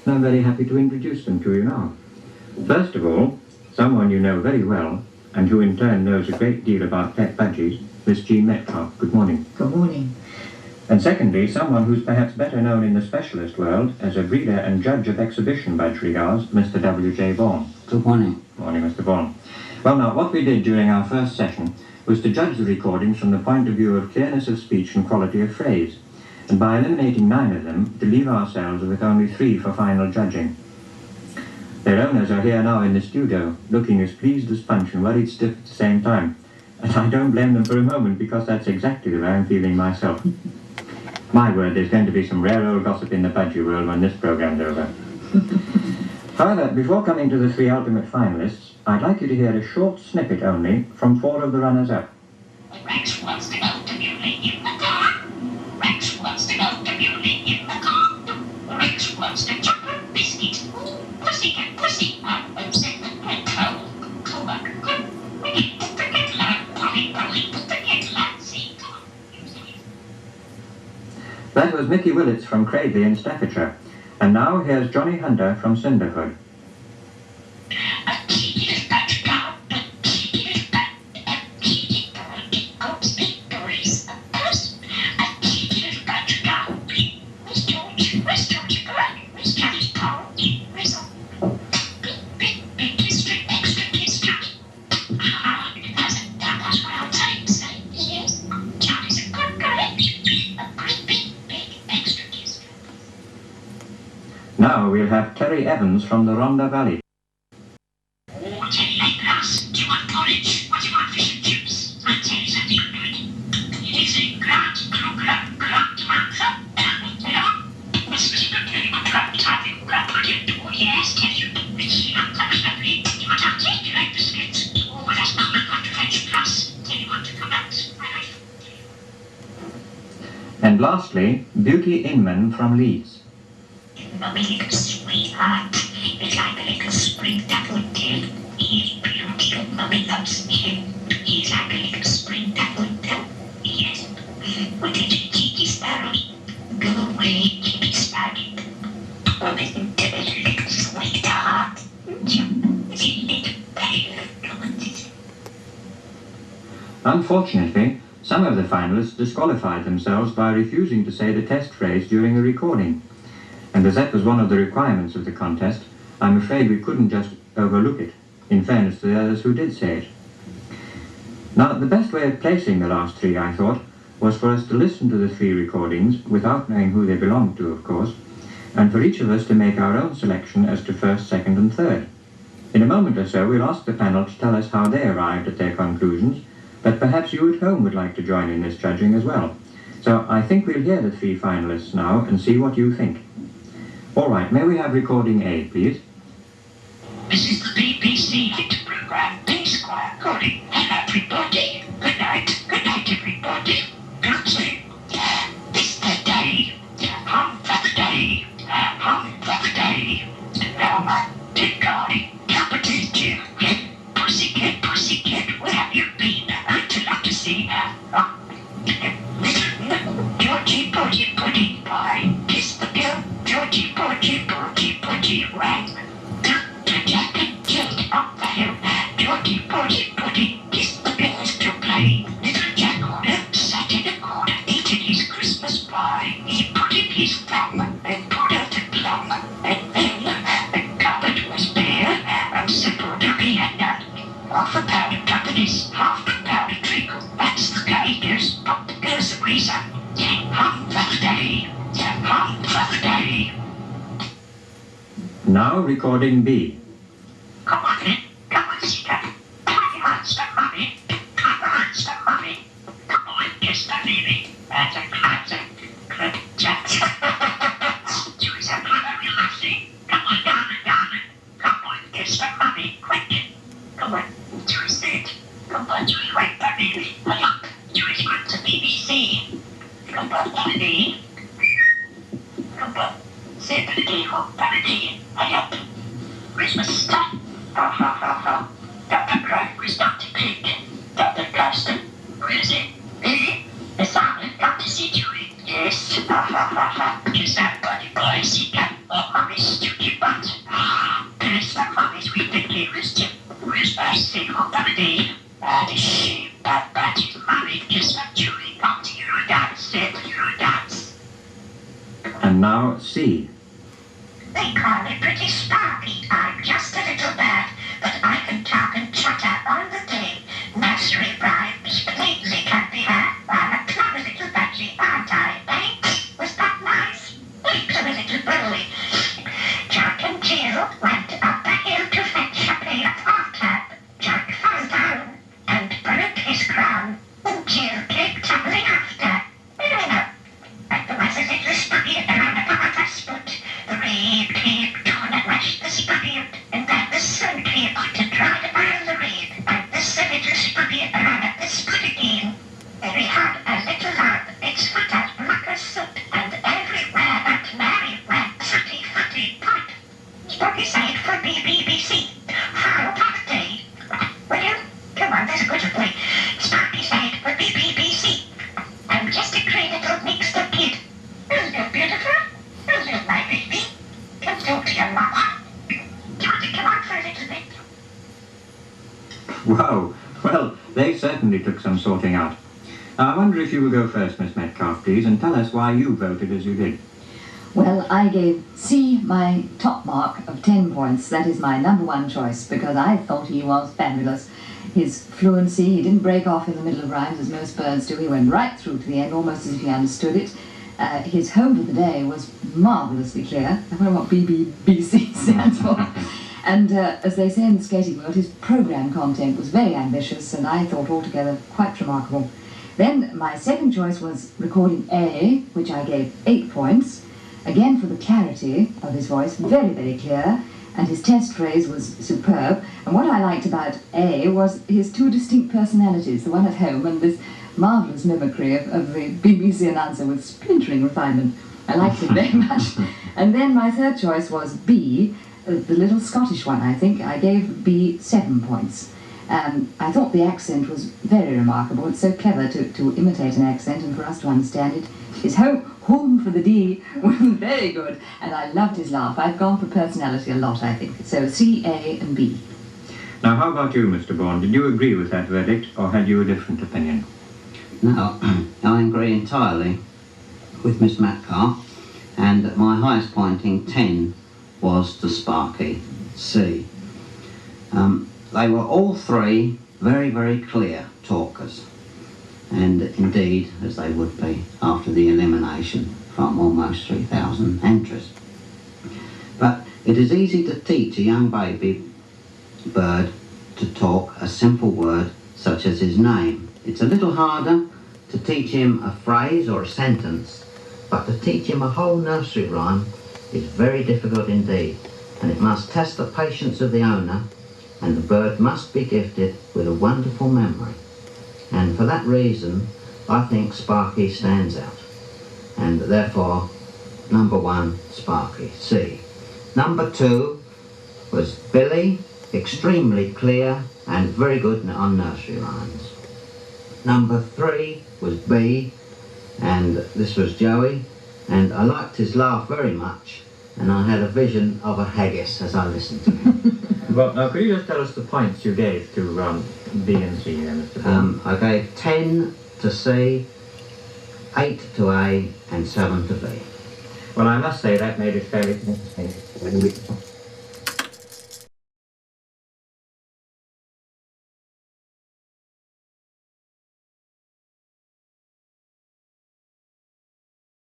and I'm very happy to introduce them to you now. First of all, someone you know very well, and who in turn knows a great deal about pet budgies, Miss Jean Metcalf. Good morning. Good morning. And secondly, someone who's perhaps better known in the specialist world as a breeder and judge of exhibition budgerigars, Mr. W.J. Vaughan. Good morning. Morning, Mr. Vaughan. Well, now, what we did during our first session was to judge the recordings from the point of view of clearness of speech and quality of phrase, and by eliminating 9 of them, to leave ourselves with only 3 for final judging. Their owners are here now in the studio, looking as pleased as Punch and worried stiff at the same time. And I don't blame them for a moment, because that's exactly the way I'm feeling myself. My word, there's going to be some rare old gossip in the budgie world when this program's over. However, before coming to the 3 ultimate finalists, I'd like you to hear a short snippet only from 4 of the runners-up. Rex wants to go to Munich in the car. Rex wants to go to Munich in the car. Rex wants to chocolate biscuit. Pussycat, pussy, upset the red cow. Come on, good. We get to get loud. Polly, get loud. See, come on. That was Mickey Willits from Cradley in Staffordshire. And now here's Johnny Hunter from Cinderhood. Now we'll have Terry Evans from the Rhondda Valley. Oh, Terry, like grass. Do you want porridge? What do you want, fish and chips? I'll tell you something good. It is a grand answer. Yes, tell you. It's unfortunately. You want to take you like biscuits. Oh, that's not like French plus. Tell you what to come out. And lastly, Beauty Inman from Leeds. Mummy, little sweetheart, is like a little spring daffodil. He's beautiful, Mummy loves him. He's like a little spring daffodil. Yes. What did you, cheeky sparrow? Go away, cheeky sparrow. Oh, little sweetheart. Unfortunately, some of the finalists disqualified themselves by refusing to say the test phrase during the recording. And as that was one of the requirements of the contest, I'm afraid we couldn't just overlook it, in fairness to the others who did say it. Now, the best way of placing the last 3, I thought, was for us to listen to the 3 recordings, without knowing who they belonged to, of course, and for each of us to make our own selection as to first, second and third. In a moment or so, we'll ask the panel to tell us how they arrived at their conclusions, but perhaps you at home would like to join in this judging as well. So I think we'll hear the 3 finalists now and see what you think. All right, may we have recording A, please? This is the BBC hit program, P-Squire calling. Hello, everybody. Good night, everybody. Good sleep. This the day. Humpback day. Humpback day. Now, Dick Gardy, Capital Jim. Pussycat, where have you been? I'd love to see her. Georgie, pudding pie. Kiss the girl. Georgie, rang. Dr. Jack and Jill up the hill. Georgie, kiss the girls to play. Little Jack sat in a corner eating his Christmas pie. He put in his thumb and pulled out a plum. And then the cupboard was bare and simple ducky had none. Half a pound of tuppennies, half a pound of treacle. That's the guy goes, pop the girls a reason. Humpback day. Now recording B. Come on in. Come on, Sita. Put your hands to Mummy. Come on, kiss the baby. That's a classic. Good chat. Choose a clever lassie. Come on, darling. Come on, kiss the Mummy. Quick. Come on, choose it. Come on, choose right the baby. Look, choose good to BBC. Come on, baby. Come on. Say the day home, baby. Up. Christmas time. Ha. Dr. Craig was Dr. Pig. Dr. Carsten. Where is it? It's on. Got to see you. Yes. Ha. Kiss that buddy boy. See that. Mummy's stupid butt. There's the mummy's we think it was Jim. Where's that single buddy? That is she, that batty mummy just a chewing up to your dance, said your dance. And now C. They call me pretty sparky. I'm just a little bird, but I can talk and chatter all the day. Nursery rhymes plainly can be heard. I'm a clever little budgie, aren't I, eh? Was that nice? Clever little bully. Jack and Jill went up the hill to fetch a pail of water. Jack fell down and broke his crown. Jill came tumbling after. There was a little spucky around the father's foot. The rain came down and washed the spucky out, and then the sun came out to dry all the rain, and the sun little spucky around at the spot again. Then we had a little lamb, its foot as black as soot, and everywhere that Mary went, sooty, footy, pot. Spucky said for BBC, how that day? Will you? Come on, there's a good boy. Sparky said for BBC. I'm just a great little mixed up kid. Isn't it beautiful? Isn't it, my baby? Come talk to your mama. Do you want to come out for a little bit? Wow, well, they certainly took some sorting out. I wonder if you will go first, Miss Metcalf, please, and tell us why you voted as you did. Well, I gave C my top mark of 10 points. That is my number one choice, because I thought he was fabulous. His fluency, he didn't break off in the middle of rhymes as most birds do. He went right through to the end, almost as if he understood it. His home for the day was marvellously clear. I wonder what BBBC stands for. And as they say in the skating world, his programme content was very ambitious, and I thought altogether quite remarkable. Then my second choice was recording A, which I gave 8 points. Again, for the clarity of his voice, very, very clear, and his test phrase was superb. And what I liked about A was his two distinct personalities, the one at home and this marvellous mimicry of the BBC announcer with splintering refinement. I liked it very much. And then my third choice was B, the little Scottish one, I think. I gave B 7 points. I thought the accent was very remarkable. It's so clever to imitate an accent and for us to understand it. His home for the D was very good, and I loved his laugh. I've gone for personality a lot, I think. So C, A, and B. Now, how about you, Mr. Bourne? Did you agree with that verdict, or had you a different opinion? No, I agree entirely with Miss Metcalf, and my highest pointing 10 was to Sparky, C. They were all three very, very clear talkers, and indeed, as they would be after the elimination from almost 3,000 entries. But it is easy to teach a young baby bird to talk a simple word such as his name. It's a little harder to teach him a phrase or a sentence, but to teach him a whole nursery rhyme is very difficult indeed, and it must test the patience of the owner, and the bird must be gifted with a wonderful memory. And for that reason, I think Sparky stands out. And therefore, number 1, Sparky, C. Number 2 was Billy, extremely clear and very good on nursery rhymes. Number 3 was B, and this was Joey, and I liked his laugh very much, and I had a vision of a haggis as I listened to him. Well, now, could you just tell us the points you gave to B and C there, Mr. Bourne? I gave 10 to C, 8 to A, and 7 to B. Well, I must say that made it fairly